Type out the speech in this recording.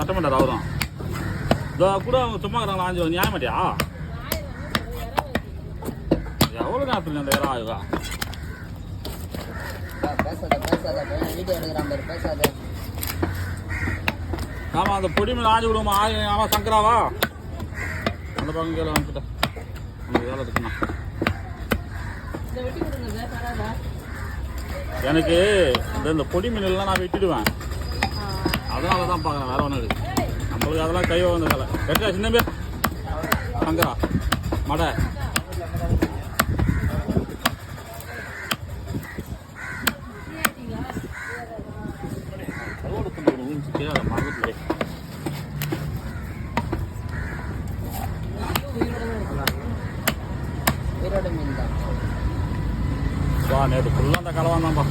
சட்டமன்ற அவரும் இதோ கூட அவங்க சும்மா இருக்கிறாங்களா 5 நியாய மாட்டியா எவ்வளோ நேரத்தில் அந்த வேற ஆகுதா ஆமாம் அந்த பொடி மீன் ஆஞ்சு விடுவோமா ஆமாம் சங்கராவா அந்த பக்கம் கேள்வி வந்துட்டேன் அந்த வேலை இருக்குண்ணா எனக்கு இந்த பொடி மீன்லாம் நான் வெட்டிடுவேன் அதனால தான் பார்க்குறேன் வேற ஒன்றும் இருக்கு நம்மளுக்கு அதெல்லாம் கை வந்ததில்லை கரெக்டா சின்ன பேர் சங்கரா மடை மறந்துட்டு நேற்று ஃபுல்லாக அந்த கலவான் தான்ப்பா